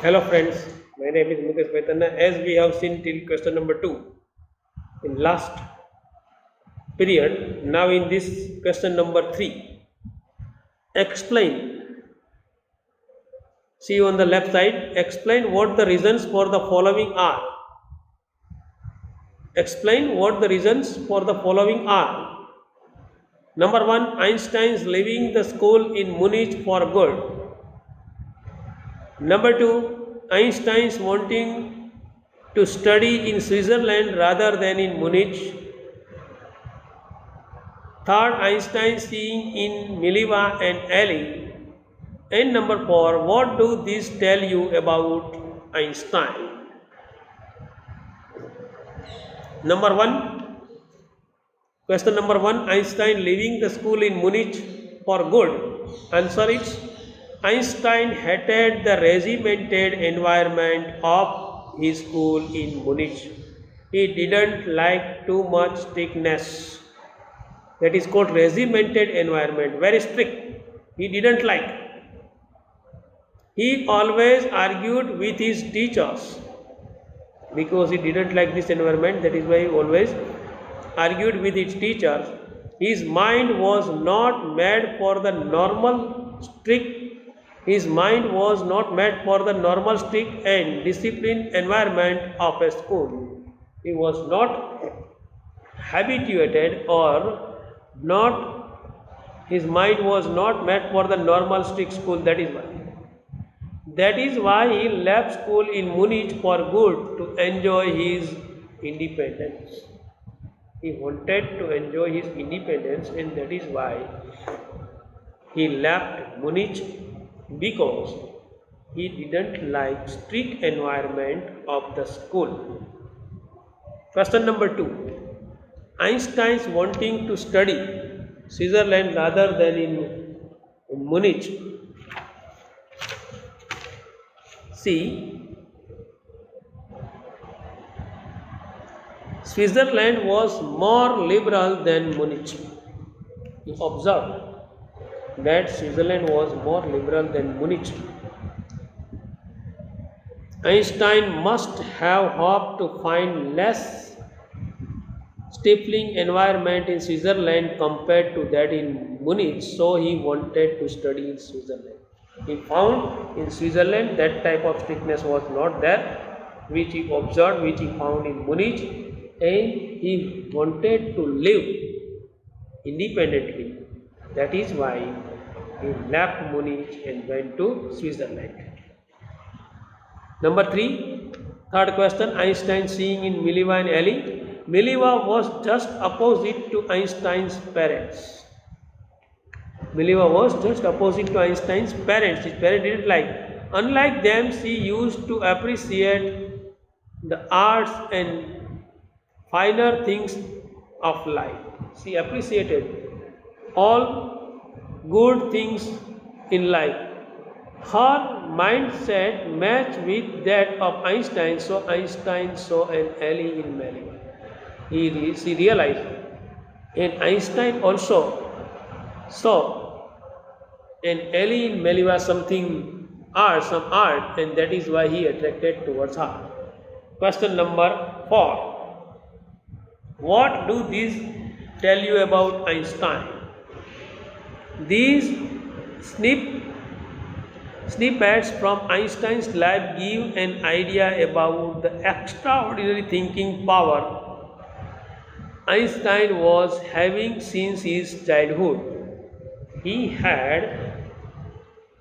Hello friends, my name is Mukesh Vaitana. As we have seen till question number 2 in last period, now in this question number 3, explain. See on the left side, explain what the reasons for the following are. Explain what the reasons for the following are. Number 1, Einstein's leaving the school in Munich for good. Number 2, Einstein's wanting to study in Switzerland rather than in Munich. Third, Einstein seeing in Mileva and Ellie. And number 4, what do these tell you about Einstein? Number 1, question number 1, Einstein leaving the school in Munich for good. Answer is, Einstein hated the regimented environment of his school in Munich. He didn't like too much strictness. That is called regimented environment, very strict. He didn't like. He always argued with his teachers because he didn't like this environment. That is why he always argued with his teachers. His mind was not made for the normal strict. His mind was not made for the normal strict and disciplined environment of a school. He was not habituated or not, his mind was not made for the normal strict school. That is why he left school in Munich for good, to enjoy his independence. He wanted to enjoy his independence, and that is why he left Munich, because he didn't like strict environment of the school. Question number 2. Einstein's wanting to study Switzerland rather than in Munich. See, Switzerland was more liberal than Munich. You observe that Switzerland was more liberal than Munich. Einstein must have hoped to find less stifling environment in Switzerland compared to that in Munich, so he wanted to study in Switzerland. He found in Switzerland that type of strictness was not there, which he observed, which he found in Munich, and he wanted to live independently. That is why he left Munich and went to Switzerland. Number 3, third question, Einstein seeing in Mileva and Ellie. Mileva was just opposite to Einstein's parents. Mileva was just opposite to Einstein's parents. His parents didn't like. Unlike them, she used to appreciate the arts and finer things of life. She appreciated all good things in life. Her mindset matched with that of Einstein, so Einstein saw an Ellie in Mileva. She realized, and Einstein also saw an Ellie in Mileva some art, and that is why he attracted towards her. Question number 4. What do these tell you about Einstein? These snippets from Einstein's life give an idea about the extraordinary thinking power Einstein was having since his childhood. He had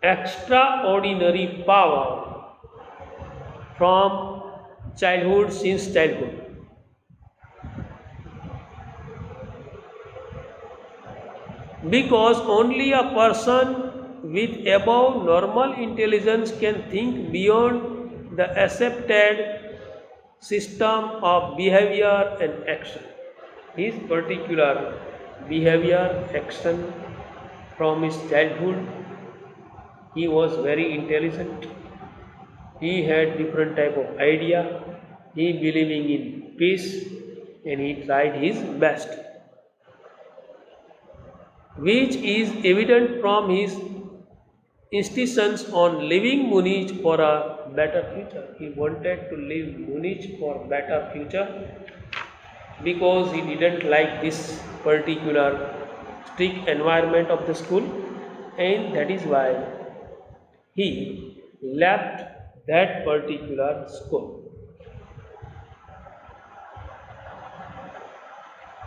extraordinary power from childhood, since childhood. Because only a person with above normal intelligence can think beyond the accepted system of behavior and action. His particular behavior, action from his childhood, he was very intelligent. He had different type of idea. He believing in peace, and he tried his best, which is evident from his insistence on leaving Munich for a better future. He wanted to leave Munich for better future because he didn't like this particular strict environment of the school, and that is why he left that particular school.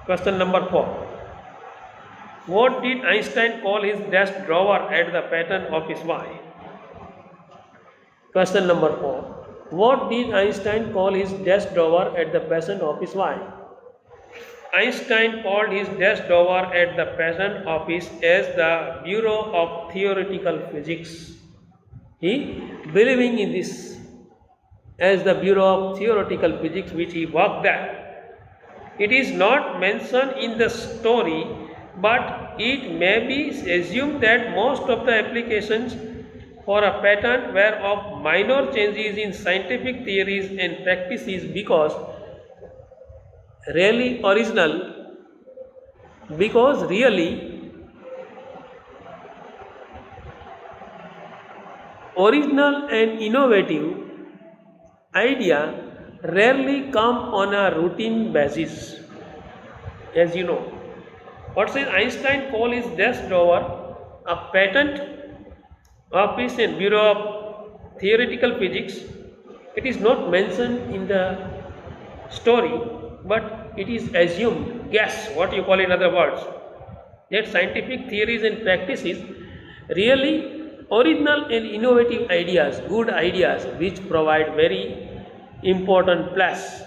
Question number 4. What did Einstein call his desk drawer at the pattern of his wife? Question number 4. What did Einstein call his desk drawer at the pattern of his wife? Einstein called his desk drawer at the patent office as the Bureau of Theoretical Physics. He believing in this as the Bureau of Theoretical Physics which he worked there. It is not mentioned in the story, but it may be assumed that most of the applications for a patent were of minor changes in scientific theories and practices because really original and innovative idea rarely come on a routine basis. As you know, what says Einstein call his desk drawer a patent office and Bureau of Theoretical Physics. It is not mentioned in the story, but it is assumed, guess, what you call in other words, that scientific theories and practices really original and innovative ideas, good ideas which provide very important plus.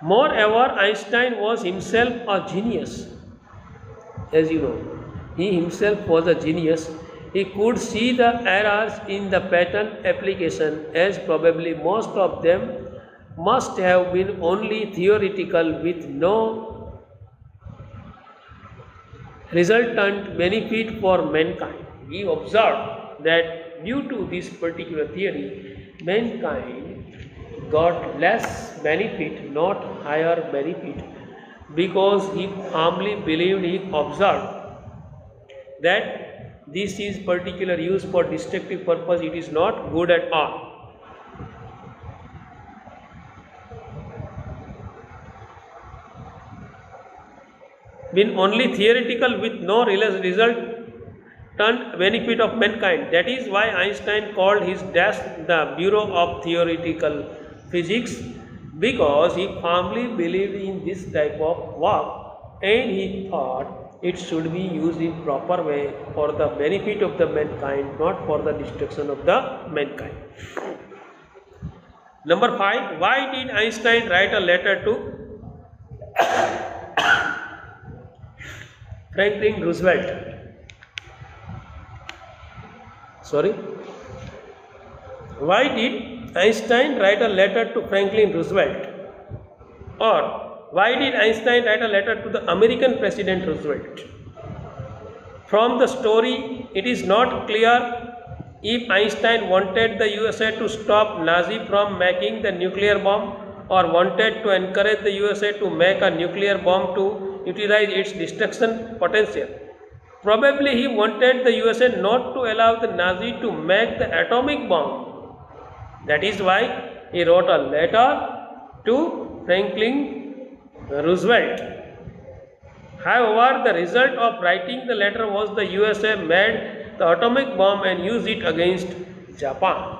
Moreover, Einstein was himself a genius. As you know, he himself was a genius. He could see the errors in the patent application, as probably most of them must have been only theoretical with no resultant benefit for mankind. He observed that due to this particular theory, mankind got less benefit, not higher benefit, because he firmly believed, he observed that this is particular use for destructive purpose, it is not good at all. Been only theoretical with no resultant benefit of mankind. That is why Einstein called his desk the Bureau of Theoretical Physics, because he firmly believed in this type of work and he thought it should be used in proper way for the benefit of the mankind, not for the destruction of the mankind. Number 5. Why did Einstein write a letter to Franklin Roosevelt? Why did Einstein write a letter to Franklin Roosevelt? Or why did Einstein write a letter to the American President Roosevelt? From the story, it is not clear if Einstein wanted the USA to stop Nazi from making the nuclear bomb or wanted to encourage the USA to make a nuclear bomb to utilize its destruction potential. Probably he wanted the USA not to allow the Nazi to make the atomic bomb. That is why he wrote a letter to Franklin Roosevelt. However, the result of writing the letter was the USA made the atomic bomb and used it against Japan.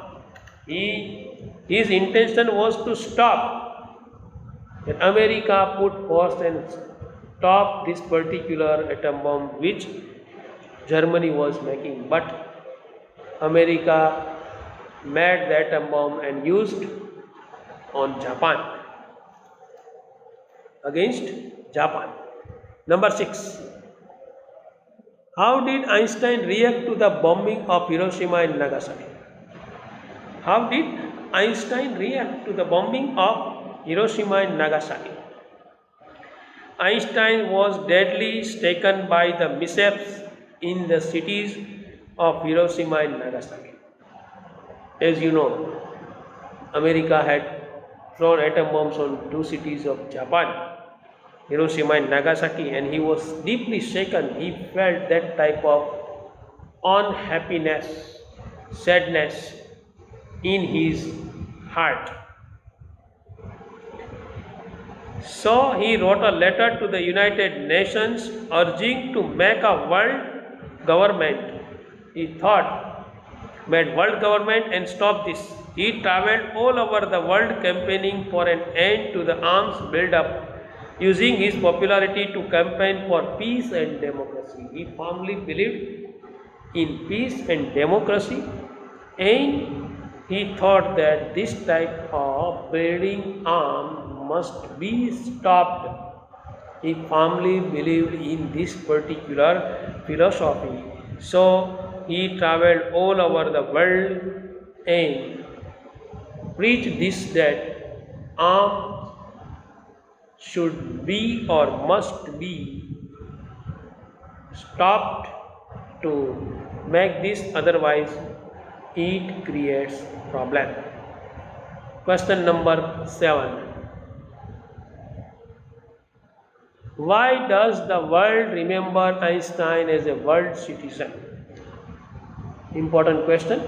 His intention was to stop that America put force and stop this particular atom bomb which Germany was making, but America made the atom bomb and used on Japan, against Japan. Number 6. How did Einstein react to the bombing of Hiroshima and Nagasaki? How did Einstein react to the bombing of Hiroshima and Nagasaki? Einstein was deadly stricken by the mishaps in the cities of Hiroshima and Nagasaki. As you know, America had thrown atom bombs on 2 cities of Japan, Hiroshima and Nagasaki, and he was deeply shaken. He felt that type of unhappiness, sadness, in his heart. So he wrote a letter to the United Nations urging to make a world government. He thought, made world government and stop this. He traveled all over the world campaigning for an end to the arms build-up, using his popularity to campaign for peace and democracy. He firmly believed in peace and democracy, and he thought that this type of building arm must be stopped. He firmly believed in this particular philosophy. So he traveled all over the world and preached this, that arm should be or must be stopped to make this, otherwise it creates problem. Question number 7. Why does the world remember Einstein as a world citizen? Important question.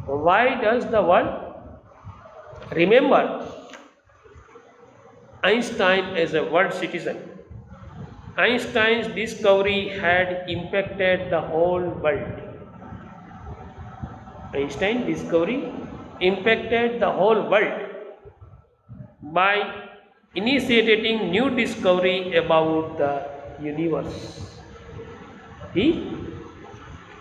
Why does the world remember Einstein as a world citizen? Einstein's discovery had impacted the whole world. Einstein's discovery impacted the whole world by initiating new discovery about the universe. He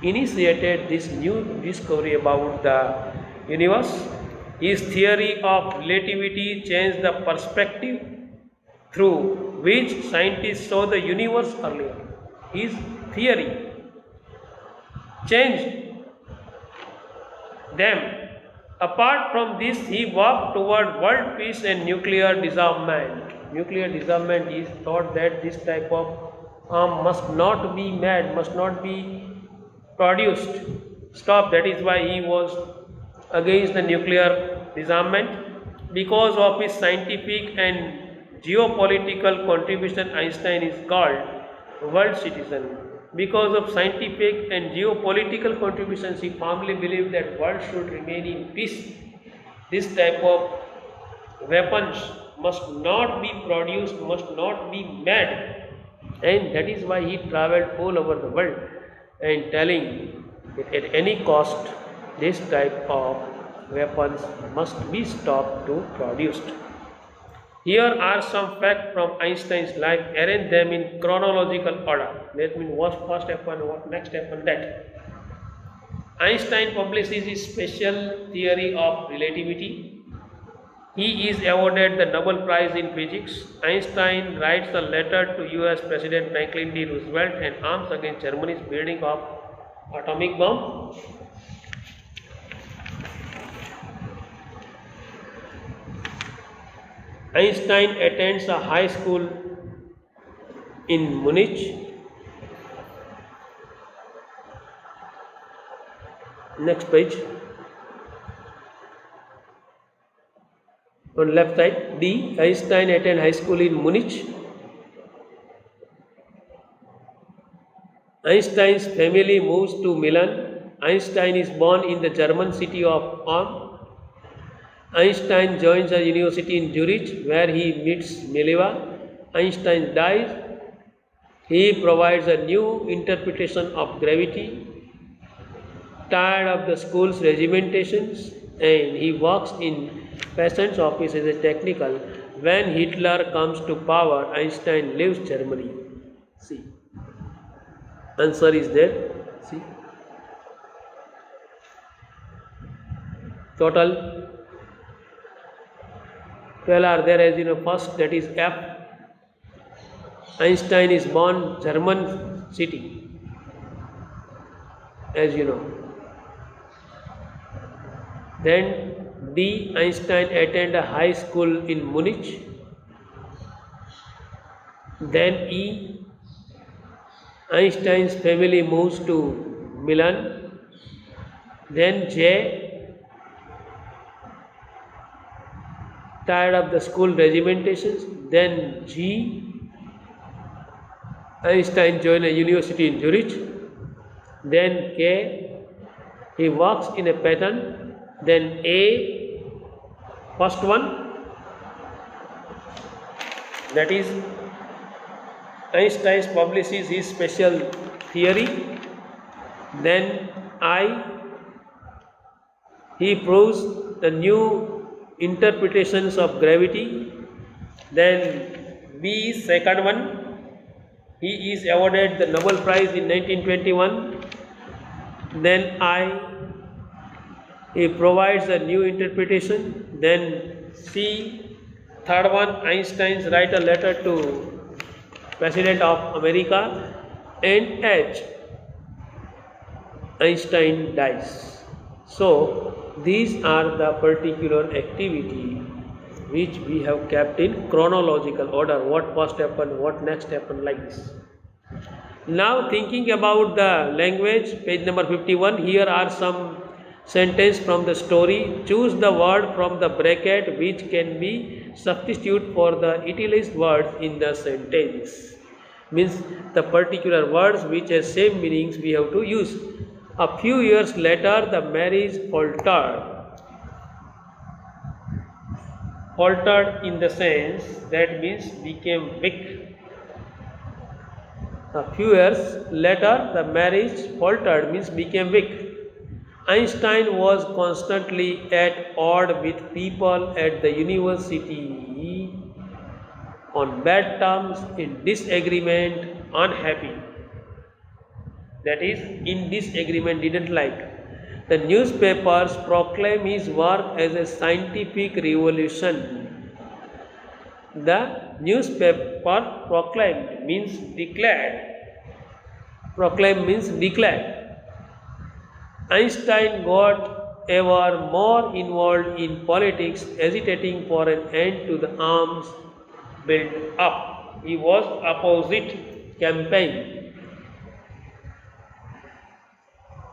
initiated this new discovery about the universe. His theory of relativity changed the perspective through which scientists saw the universe earlier. His theory changed them. Apart from this, he worked toward world peace and nuclear disarmament. Nuclear disarmament is thought that this type of arm must not be made, must not be produced. Stop. That is why he was against the nuclear disarmament. Because of his scientific and geopolitical contribution, Einstein is called world citizen. Because of scientific and geopolitical contributions, he firmly believed that world should remain in peace. This type of weapons must not be produced, must not be made, and that is why he traveled all over the world and telling that at any cost this type of weapons must be stopped to produced. Here are some facts from Einstein's life. Arrange them in chronological order. That means what first happened, what next happened, that. Einstein publishes his special theory of relativity. He is awarded the Nobel Prize in Physics. Einstein writes a letter to US President Franklin D. Roosevelt and arms against Germany's building of atomic bomb. Einstein attends a high school in Munich. Next page. On left side, D. Einstein attended high school in Munich. Einstein's family moves to Milan. Einstein is born in the German city of Ulm. Einstein joins a university in Zurich where he meets Mileva. Einstein dies. He provides a new interpretation of gravity. Tired of the school's regimentations, and he works in patient's office as a technical. When Hitler comes to power, Einstein leaves Germany. See, answer is there. See, total 12 are there, as you know. First, that is F. Einstein is born German city, as you know. Then D. Einstein attended a high school in Munich. Then E. Einstein's family moves to Milan. Then J. Tired of the school regimentations. Then G. Einstein joined a university in Zurich. Then K. He works in a pattern. Then A, first one, that is Einstein publishes his special theory. Then I, he proves the new interpretations of gravity. Then B, second one, he is awarded the Nobel Prize in 1921. Then I, he provides a new interpretation. Then C, third one, Einstein write a letter to President of America. And H, Einstein dies. So these are the particular activity which we have kept in chronological order. What first happened, what next happened, like this. Now thinking about the language, page number 51, here are some sentences from the story. Choose the word from the bracket which can be substitute for the utilized words in the sentence. Means the particular words which have same meanings we have to use. A few years later the marriage faltered. Faltered in the sense that means became weak. A few years later, the marriage faltered, means became weak. Einstein was constantly at odds with people at the university, on bad terms, in disagreement, unhappy. That is, in disagreement, didn't like. The newspapers proclaim his work as a scientific revolution. The newspaper proclaimed means declared. Proclaim means declared. Einstein got ever more involved in politics, agitating for an end to the arms built up. He was opposite campaign.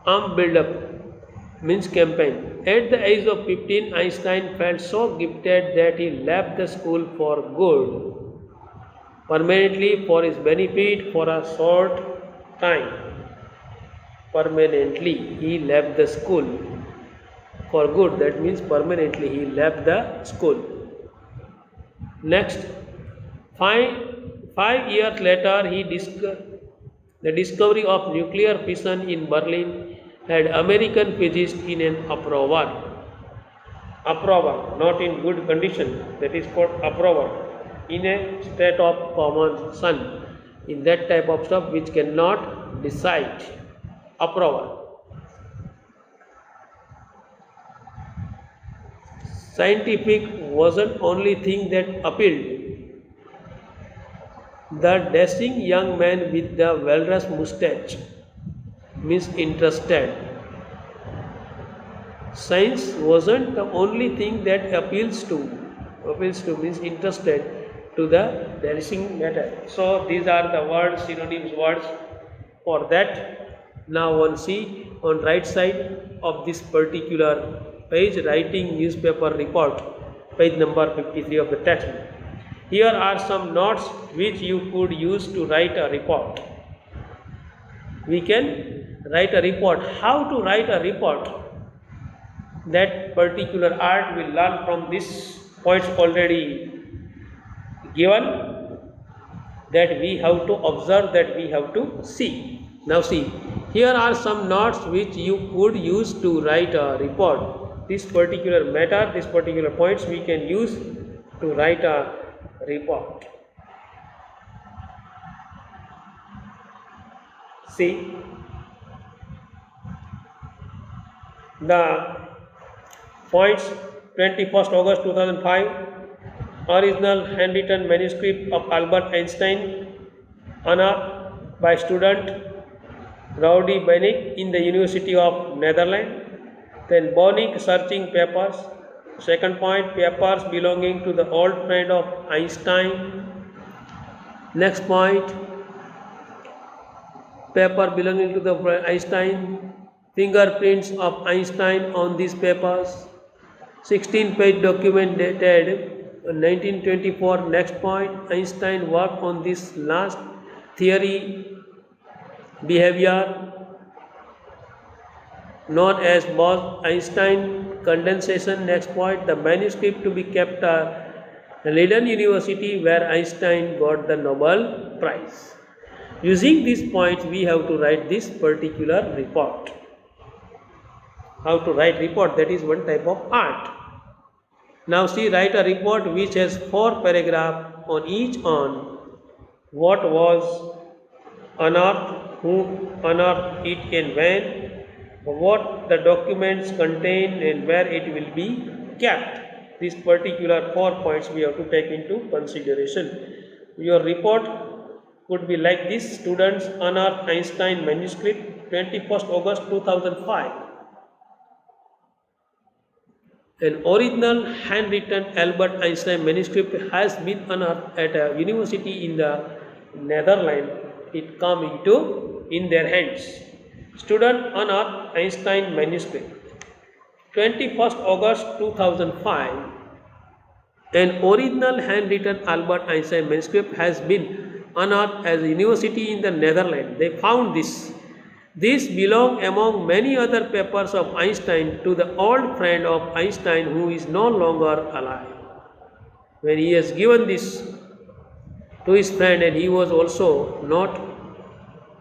Arm build up means campaign. At the age of 15, Einstein felt so gifted that he left the school for good, permanently for his benefit for a short time. Permanently, he left the school for good. That means permanently he left the school. Next, five years later, the discovery of nuclear fission in Berlin had American physicists in an uproar. Uproar, not in good condition. That is called uproar. In a state of common sun. In that type of stuff which cannot decide. Uproar. Scientific wasn't only thing that appealed. The dashing young man with the walrus mustache means interested. Science wasn't the only thing that appeals to means interested to the dashing matter. So these are the words, synonyms words for that. Now one see on right side of this particular page, writing newspaper report, page number 53 of the textbook. Here are some notes which you could use to write a report. We can write a report. How to write a report? That particular art will learn from this points already given, that we have to observe, that we have to see. Now see, here are some notes which you could use to write a report. This particular matter, this particular points we can use to write a report. See, the points: 21st August 2005, original handwritten manuscript of Albert Einstein, unearthed by student Rowdy Bennick in the University of Netherlands. Then Bonnick searching papers. Second point, papers belonging to the old friend of Einstein. Next point, paper belonging to the Einstein. Fingerprints of Einstein on these papers. 16-page document dated 1924. Next point, Einstein worked on this last theory, behavior. known as Bose-Einstein condensation. Next point, the manuscript to be kept at Leiden University where Einstein got the Nobel Prize. Using these points, we have to write this particular report. How to write report, that is one type of art. Now see, write a report which has 4 paragraphs on each on what was unearthed, who unearthed it and when, what the documents contain and where it will be kept. These particular 4 points we have to take into consideration. Your report could be like this: students unearthed Einstein manuscript 21st August 2005. An original handwritten Albert Einstein manuscript has been unearthed at a university in the Netherlands. It come into in their hands. Student unearthed Einstein manuscript 21st August 2005. An original handwritten Albert Einstein manuscript has been unearthed at a university in the Netherlands. They found this. This belongs among many other papers of Einstein to the old friend of Einstein who is no longer alive. When he has given this to his friend and he was also not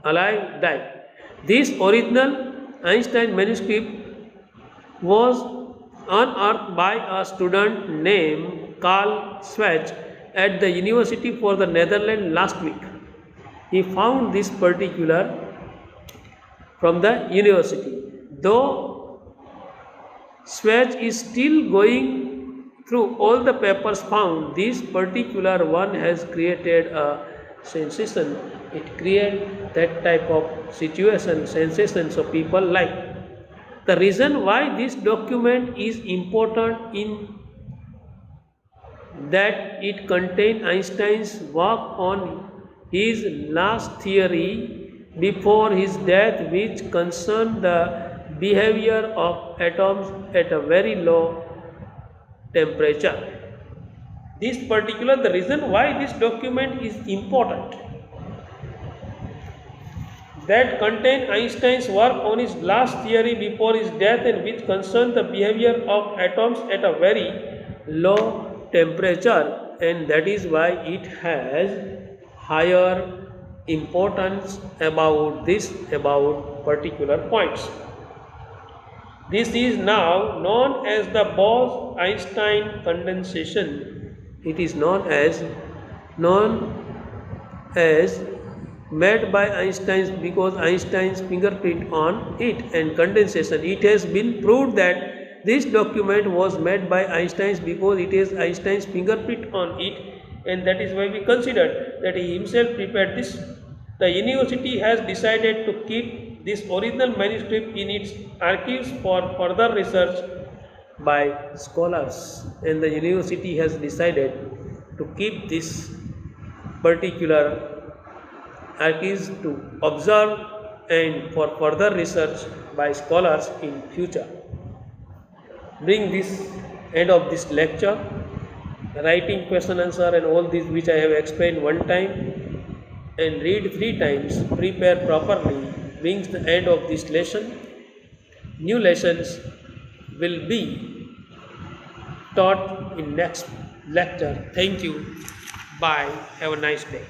alive, died. This original Einstein manuscript was unearthed by a student named Carl Schwarz at the University for the Netherlands last week. He found this particular from the university. Though Schwarz is still going through all the papers found, this particular one has created a sensation. It creates that type of situation, sensation, so people like. The reason why this document is important in that it contains Einstein's work on his last theory before his death, which concerned the behavior of atoms at a very low temperature. The reason why this document is important, that contain Einstein's work on his last theory before his death and which concern the behavior of atoms at a very low temperature, and that is why it has higher importance about particular points. This is now known as the Bose-Einstein condensation. It is known as made by Einstein's because Einstein's fingerprint on it, and condensation. It has been proved that this document was made by Einstein's because it has Einstein's fingerprint on it, and that is why we considered that he himself prepared this. The university has decided to keep this original manuscript in its archives for further research by scholars, and the university has decided to keep this particular archives to observe and for further research by scholars in future. Bring this end of this lecture. Writing question answer and all this which I have explained one time and read 3 times, prepare properly, brings the end of this lesson. New lessons will be taught in next lecture. Thank you. Bye. Have a nice day.